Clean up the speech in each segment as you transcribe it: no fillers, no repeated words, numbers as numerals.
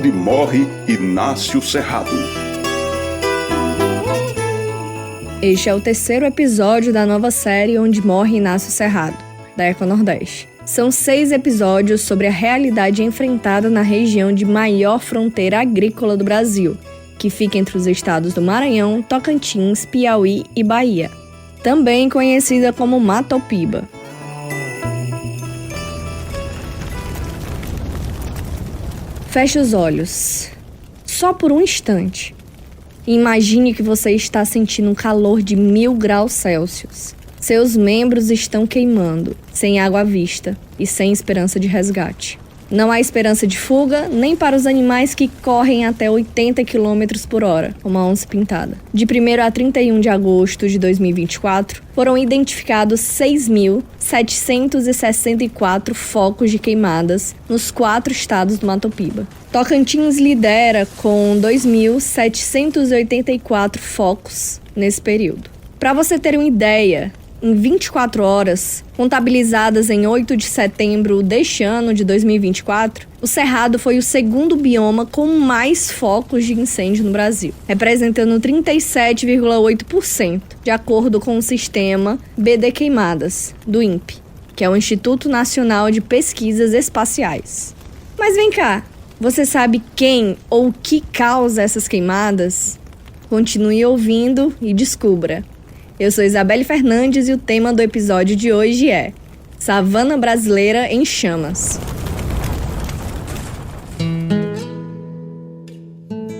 onde morre e nasce o cerrado. Este é o terceiro episódio da nova série Onde Morre e Nasce o Cerrado, da Eco-Nordeste. São 6 episódios sobre a realidade enfrentada na região de maior fronteira agrícola do Brasil, que fica entre os estados do Maranhão, Tocantins, Piauí e Bahia, também conhecida como Matopiba. Feche os olhos, só por um instante. Imagine que você está sentindo um calor de 1000 graus Celsius. Seus membros estão queimando, sem água à vista e sem esperança de resgate. Não há esperança de fuga nem para os animais que correm até 80 km por hora, como a onça pintada. De 1º a 31 de agosto de 2024, foram identificados 6.764 focos de queimadas nos 4 estados do Matopiba. Tocantins lidera com 2.784 focos nesse período. Para você ter uma ideia, em 24 horas, contabilizadas em 8 de setembro deste ano, de 2024, o Cerrado foi o segundo bioma com mais focos de incêndio no Brasil, representando 37,8%, de acordo com o sistema BD Queimadas, do INPE, que é o Instituto Nacional de Pesquisas Espaciais. Mas vem cá, você sabe quem ou o que causa essas queimadas? Continue ouvindo e descubra. Eu sou Isabelle Fernandes e o tema do episódio de hoje é Savana Brasileira em Chamas.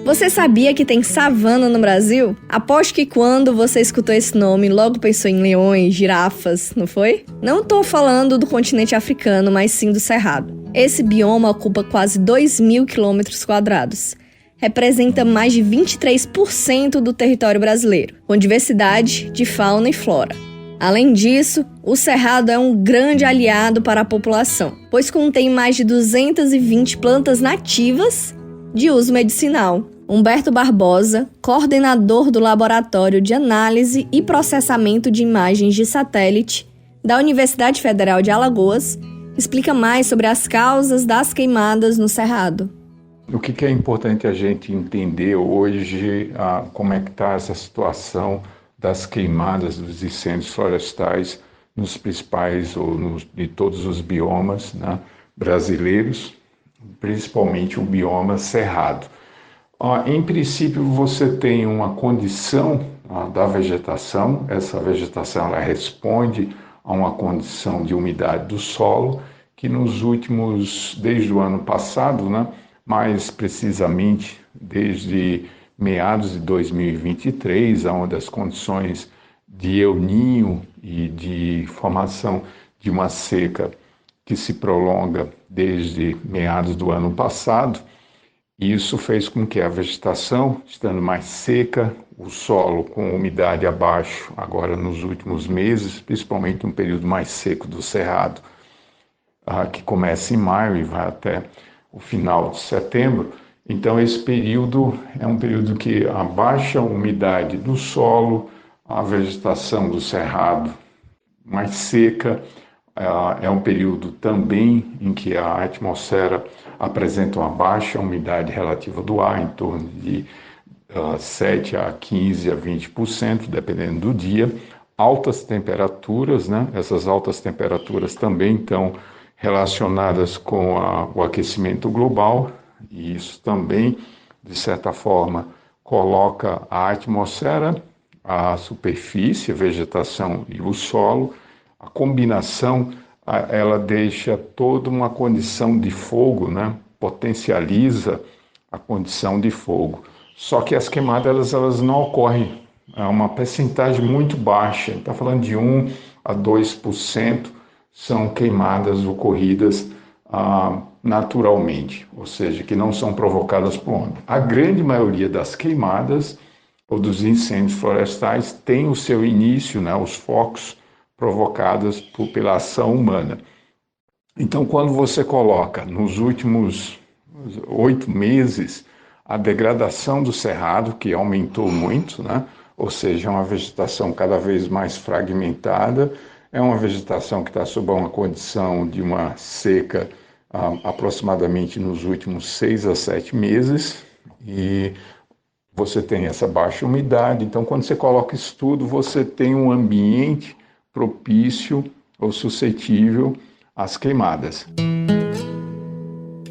Você sabia que tem savana no Brasil? Aposto que quando você escutou esse nome, logo pensou em leões, girafas, não foi? Não estou falando do continente africano, mas sim do Cerrado. Esse bioma ocupa quase 2.000 km². Representa mais de 23% do território brasileiro, com diversidade de fauna e flora. Além disso, o Cerrado é um grande aliado para a população, pois contém mais de 220 plantas nativas de uso medicinal. Humberto Barbosa, coordenador do Laboratório de Análise e Processamento de Imagens de Satélite da Universidade Federal de Alagoas, explica mais sobre as causas das queimadas no Cerrado. O que é importante a gente entender hoje, como é que está essa situação das queimadas, dos incêndios florestais nos principais de todos os biomas, né, brasileiros, principalmente o bioma cerrado. Em princípio, você tem uma condição da vegetação, essa vegetação ela responde a uma condição de umidade do solo, que desde o ano passado, né, mais precisamente desde meados de 2023, onde as condições de El Niño e de formação de uma seca que se prolonga desde meados do ano passado, isso fez com que a vegetação, estando mais seca, o solo com umidade abaixo, agora nos últimos meses, principalmente no período mais seco do Cerrado, que começa em maio e vai até o final de setembro. Então esse período é um período que a baixa umidade do solo, a vegetação do cerrado mais seca, é um período também em que a atmosfera apresenta uma baixa umidade relativa do ar, em torno de 7 a 15 a 20%, dependendo do dia. Altas temperaturas, né? Essas altas temperaturas também estão relacionadas com o aquecimento global, e isso também, de certa forma, coloca a atmosfera, a superfície, a vegetação e o solo. A combinação, ela deixa toda uma condição de fogo, né? Potencializa a condição de fogo. Só que as queimadas elas não ocorrem, é uma percentagem muito baixa, está falando de 1 a 2%, são queimadas ocorridas naturalmente, ou seja, que não são provocadas por homem. A grande maioria das queimadas ou dos incêndios florestais tem o seu início, né, os focos provocados pela ação humana. Então, quando você coloca nos últimos 8 meses a degradação do cerrado, que aumentou muito, né, ou seja, é uma vegetação cada vez mais fragmentada, é uma vegetação que está sob uma condição de uma seca aproximadamente nos últimos 6 a 7 meses, e você tem essa baixa umidade. Então, quando você coloca isso tudo, você tem um ambiente propício ou suscetível às queimadas.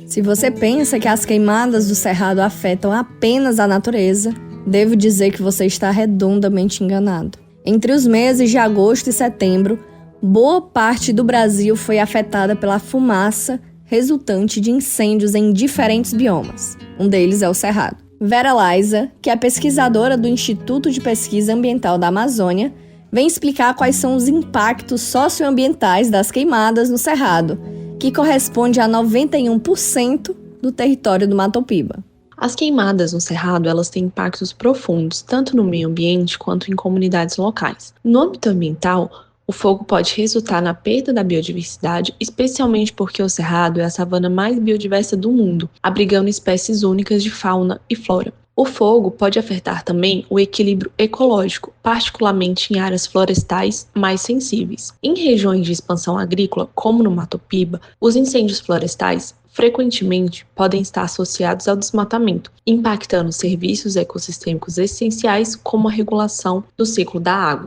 Se você pensa que as queimadas do Cerrado afetam apenas a natureza, devo dizer que você está redondamente enganado. Entre os meses de agosto e setembro, boa parte do Brasil foi afetada pela fumaça resultante de incêndios em diferentes biomas. Um deles é o Cerrado. Vera Laiza, que é pesquisadora do Instituto de Pesquisa Ambiental da Amazônia, vem explicar quais são os impactos socioambientais das queimadas no Cerrado, que corresponde a 91% do território do Mato Piba. As queimadas no Cerrado, elas têm impactos profundos, tanto no meio ambiente quanto em comunidades locais. No âmbito ambiental, o fogo pode resultar na perda da biodiversidade, especialmente porque o Cerrado é a savana mais biodiversa do mundo, abrigando espécies únicas de fauna e flora. O fogo pode afetar também o equilíbrio ecológico, particularmente em áreas florestais mais sensíveis. Em regiões de expansão agrícola, como no Mato Piba, os incêndios florestais frequentemente podem estar associados ao desmatamento, impactando serviços ecossistêmicos essenciais como a regulação do ciclo da água.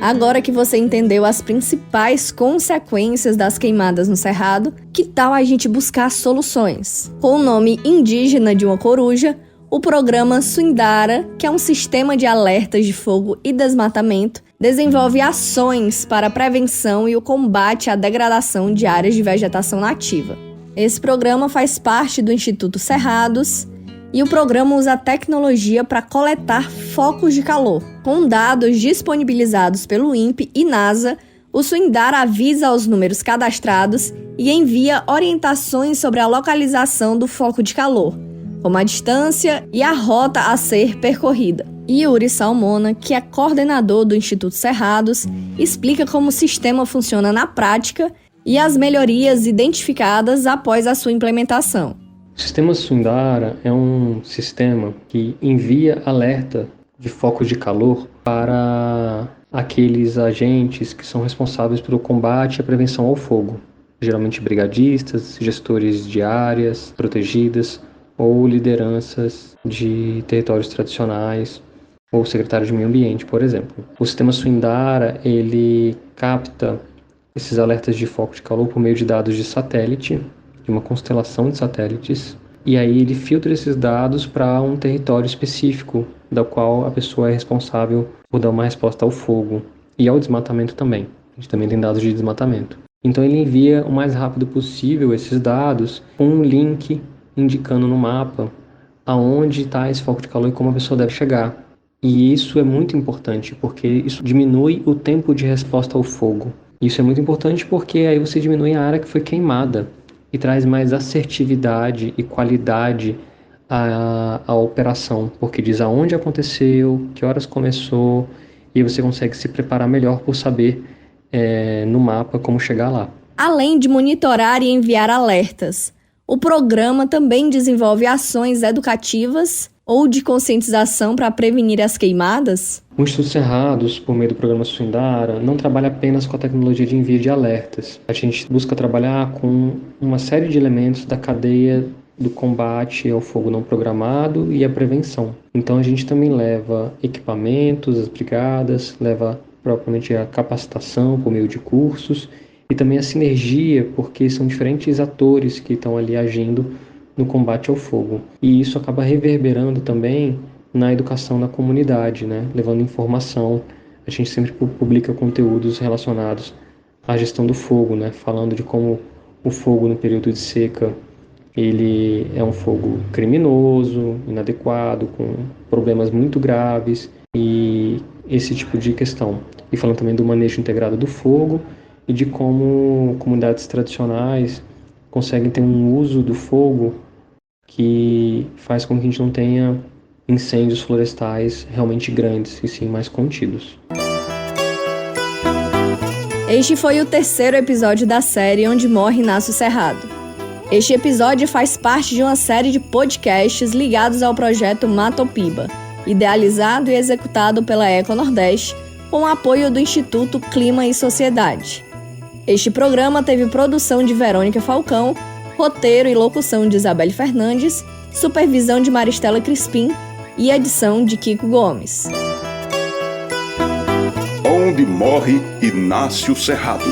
Agora que você entendeu as principais consequências das queimadas no Cerrado, que tal a gente buscar soluções? Com o nome indígena de uma coruja, o programa Suindara, que é um sistema de alertas de fogo e desmatamento, desenvolve ações para a prevenção e o combate à degradação de áreas de vegetação nativa. Esse programa faz parte do Instituto Cerrados, e o programa usa tecnologia para coletar focos de calor. Com dados disponibilizados pelo INPE e NASA, o Suindara avisa os números cadastrados e envia orientações sobre a localização do foco de calor, como a distância e a rota a ser percorrida. Yuri Salmona, que é coordenador do Instituto Cerrados, explica como o sistema funciona na prática e as melhorias identificadas após a sua implementação. O sistema Suindara é um sistema que envia alerta de focos de calor para aqueles agentes que são responsáveis pelo combate e a prevenção ao fogo, geralmente brigadistas, gestores de áreas protegidas ou lideranças de territórios tradicionais ou secretários de meio ambiente, por exemplo. O sistema Suindara, ele capta esses alertas de foco de calor por meio de dados de satélite, de uma constelação de satélites, e aí ele filtra esses dados para um território específico, da qual a pessoa é responsável por dar uma resposta ao fogo e ao desmatamento também. A gente também tem dados de desmatamento. Então ele envia o mais rápido possível esses dados com um link indicando no mapa aonde está esse foco de calor e como a pessoa deve chegar. E isso é muito importante, porque isso diminui o tempo de resposta ao fogo. Isso é muito importante porque aí você diminui a área que foi queimada e traz mais assertividade e qualidade à operação, porque diz aonde aconteceu, que horas começou, e você consegue se preparar melhor por saber no mapa como chegar lá. Além de monitorar e enviar alertas, o programa também desenvolve ações educativas ou de conscientização para prevenir as queimadas? O Instituto Cerrados, por meio do programa Suindara, não trabalha apenas com a tecnologia de envio de alertas. A gente busca trabalhar com uma série de elementos da cadeia do combate ao fogo não programado e a prevenção. Então a gente também leva equipamentos, as brigadas, leva propriamente a capacitação por meio de cursos e também a sinergia, porque são diferentes atores que estão ali agindo no combate ao fogo. E isso acaba reverberando também na educação da comunidade, né? Levando informação. A gente sempre publica conteúdos relacionados à gestão do fogo, né? Falando de como o fogo no período de seca ele é um fogo criminoso, inadequado, com problemas muito graves e esse tipo de questão. E falando também do manejo integrado do fogo e de como comunidades tradicionais conseguem ter um uso do fogo que faz com que a gente não tenha incêndios florestais realmente grandes, e sim mais contidos. Este foi o terceiro episódio da série Onde Morre Nasce o Cerrado. Este episódio faz parte de uma série de podcasts ligados ao projeto Mato Piba, idealizado e executado pela Eco Nordeste, com o apoio do Instituto Clima e Sociedade. Este programa teve produção de Verônica Falcão, roteiro e locução de Isabelle Fernandes, supervisão de Maristela Crispim e edição de Kiko Gomes. Onde morre e nasce o cerrado.